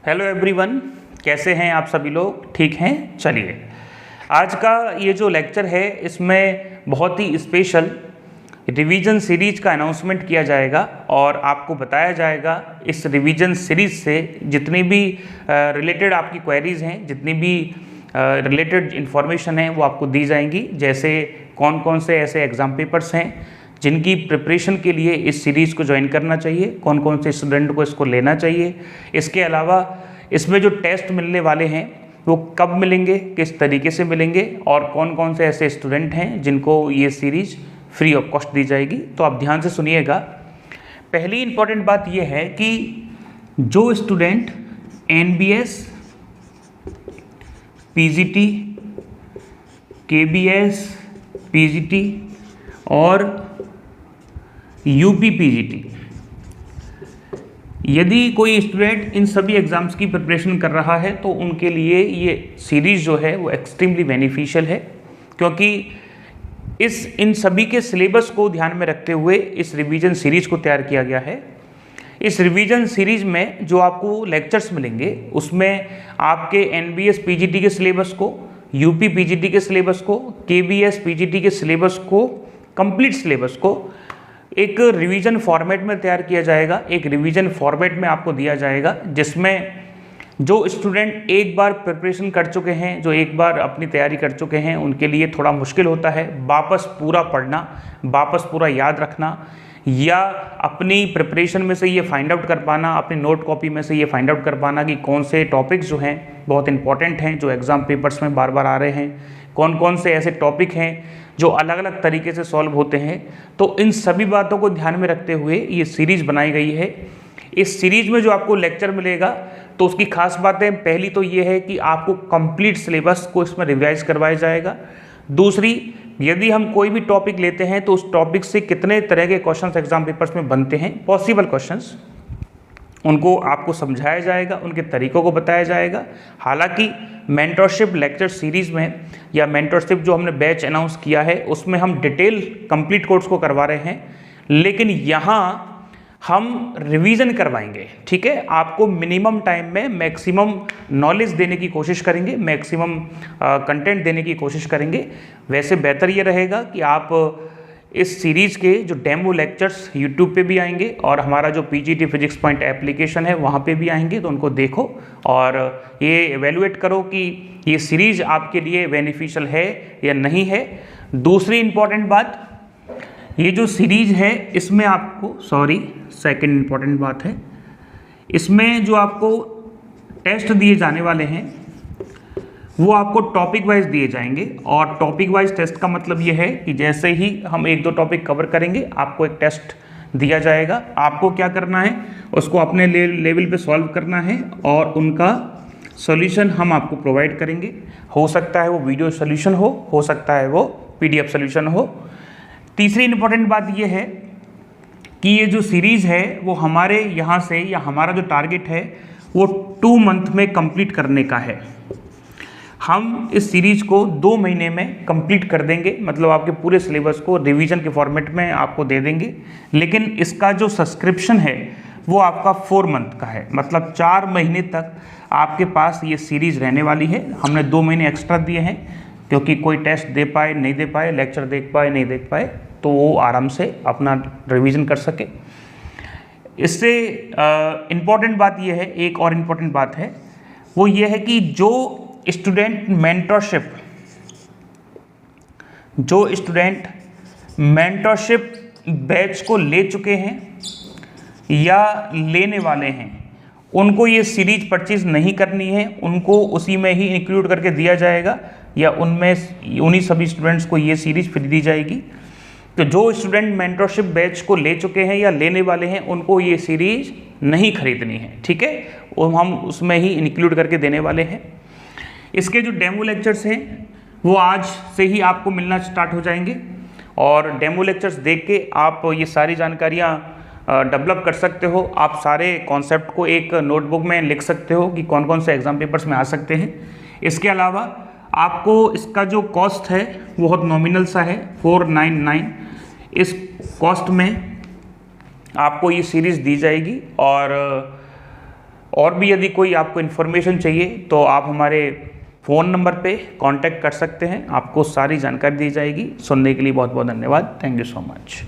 Hello everyone, कैसे हैं आप सभी लोग? ठीक हैं? चलिए, आज का ये जो लेक्चर है इसमें बहुत ही स्पेशल रिवीजन सीरीज का अनाउंसमेंट किया जाएगा और आपको बताया जाएगा इस रिवीजन सीरीज से जितनी भी रिलेटेड आपकी क्वेरीज हैं, जितनी भी रिलेटेड इन्फॉर्मेशन है वो आपको दी जाएंगी। जैसे कौन कौन से ऐसे एग्ज़ाम पेपर्स हैं जिनकी प्रिपरेशन के लिए इस सीरीज़ को ज्वाइन करना चाहिए, कौन कौन से स्टूडेंट को इसको लेना चाहिए। इसके अलावा इसमें जो टेस्ट मिलने वाले हैं वो कब मिलेंगे, किस तरीके से मिलेंगे और कौन कौन से ऐसे स्टूडेंट हैं जिनको ये सीरीज़ फ्री ऑफ कॉस्ट दी जाएगी। तो आप ध्यान से सुनिएगा। पहली इंपॉर्टेंट बात ये है कि जो student NBS, PGT, KBS, PGT और UP PGT, यदि कोई स्टूडेंट इन सभी एग्ज़ाम्स की प्रिपरेशन कर रहा है तो उनके लिए ये सीरीज़ जो है वो एक्सट्रीमली बेनिफिशियल है, क्योंकि इन सभी के सिलेबस को ध्यान में रखते हुए इस रिवीजन सीरीज़ को तैयार किया गया है। इस रिवीजन सीरीज़ में जो आपको लेक्चर्स मिलेंगे उसमें आपके NBS PGT के सिलेबस को, UP PGT के सिलेबस को, KBS PGT के सिलेबस को, कंप्लीट सिलेबस को एक रिवीजन फॉर्मेट में तैयार किया जाएगा। एक रिवीजन फॉर्मेट में आपको दिया जाएगा जिसमें जो स्टूडेंट एक बार प्रिपरेशन कर चुके हैं, जो एक बार अपनी तैयारी कर चुके हैं, उनके लिए थोड़ा मुश्किल होता है वापस पूरा पढ़ना, वापस पूरा याद रखना या अपनी प्रिपरेशन में से ये फाइंड आउट कर पाना, अपनी नोट कॉपी में से ये फाइंड आउट कर पाना कि कौन से टॉपिक्स जो हैं बहुत इंपॉर्टेंट हैं, जो एग्ज़ाम पेपर्स में बार बार आ रहे हैं, कौन कौन से ऐसे टॉपिक हैं जो अलग अलग तरीके से सॉल्व होते हैं। तो इन सभी बातों को ध्यान में रखते हुए ये सीरीज़ बनाई गई है। इस सीरीज़ में जो आपको लेक्चर मिलेगा तो उसकी खास बातें, पहली तो ये है कि आपको कंप्लीट सिलेबस को इसमें रिवाइज करवाया जाएगा। दूसरी, यदि हम कोई भी टॉपिक लेते हैं तो उस टॉपिक से कितने तरह के क्वेश्चंस एग्जाम पेपर्स में बनते हैं, पॉसिबल क्वेश्चंस, उनको आपको समझाया जाएगा, उनके तरीकों को बताया जाएगा। हालांकि मेंटरशिप लेक्चर सीरीज़ में या मेंटरशिप जो हमने बैच अनाउंस किया है उसमें हम डिटेल कंप्लीट कोर्स को करवा रहे हैं, लेकिन यहाँ हम रिवीजन करवाएंगे। ठीक है, आपको मिनिमम टाइम में मैक्सिमम नॉलेज देने की कोशिश करेंगे, मैक्सिमम कंटेंट देने की कोशिश करेंगे। वैसे बेहतर ये रहेगा कि आप इस सीरीज़ के जो डेमो लेक्चर्स यूट्यूब पे भी आएंगे और हमारा जो PGT फिजिक्स पॉइंट एप्लीकेशन है वहाँ पे भी आएंगे, तो उनको देखो और ये एवेलुएट करो कि ये सीरीज़ आपके लिए बेनिफिशियल है या नहीं है। दूसरी इम्पॉर्टेंट बात, ये जो सीरीज़ है इसमें आपको सेकंड इम्पॉर्टेंट बात है, इसमें जो आपको टेस्ट दिए जाने वाले हैं वो आपको टॉपिक वाइज दिए जाएंगे। और टॉपिक वाइज टेस्ट का मतलब ये है कि जैसे ही हम एक दो टॉपिक कवर करेंगे आपको एक टेस्ट दिया जाएगा। आपको क्या करना है, उसको अपने लेवल पे सॉल्व करना है और उनका सॉल्यूशन हम आपको प्रोवाइड करेंगे। हो सकता है वो वीडियो सॉल्यूशन हो सकता है वो PDF सॉल्यूशन हो। तीसरी इंपॉर्टेंट बात ये है कि ये जो सीरीज़ है वो हमारे यहाँ से, या हमारा जो टारगेट है वो 2 मंथ में कंप्लीट करने का है। हम इस सीरीज़ को 2 महीने में कंप्लीट कर देंगे, मतलब आपके पूरे सिलेबस को रिवीजन के फॉर्मेट में आपको दे देंगे। लेकिन इसका जो सब्सक्रिप्शन है वो आपका 4 मंथ का है, मतलब 4 महीने तक आपके पास ये सीरीज़ रहने वाली है। हमने 2 महीने एक्स्ट्रा दिए हैं क्योंकि कोई टेस्ट दे पाए नहीं दे पाए, लेक्चर देख पाए नहीं देख पाए, तो वो आराम से अपना रिवीजन कर सके। इससे इम्पॉर्टेंट बात ये है, एक और इम्पॉर्टेंट बात है वो ये है कि जो स्टूडेंट मेंटरशिप बैच को ले चुके हैं या लेने वाले हैं उनको ये सीरीज परचेज नहीं करनी है, उनको उसी में ही इंक्लूड करके दिया जाएगा या उन्हीं सभी स्टूडेंट्स को ये सीरीज फ्री दी जाएगी। तो जो स्टूडेंट मेंटरशिप बैच को ले चुके हैं या लेने वाले हैं उनको ये सीरीज नहीं खरीदनी है। ठीक है, वो हम उसमें ही इंक्लूड करके देने वाले हैं। इसके जो डेमो लेक्चर्स हैं वो आज से ही आपको मिलना स्टार्ट हो जाएंगे और डेमो लेक्चर्स देख के आप ये सारी जानकारियाँ डेवलप कर सकते हो। आप सारे कॉन्सेप्ट को एक नोटबुक में लिख सकते हो कि कौन कौन से एग्ज़ाम पेपर्स में आ सकते हैं। इसके अलावा आपको इसका जो कॉस्ट है बहुत नॉमिनल सा है, 499। इस कॉस्ट में आपको ये सीरीज़ दी जाएगी और भी यदि कोई आपको इन्फॉर्मेशन चाहिए तो आप हमारे फ़ोन नंबर पे कांटेक्ट कर सकते हैं, आपको सारी जानकारी दी जाएगी। सुनने के लिए बहुत बहुत धन्यवाद। Thank you so much.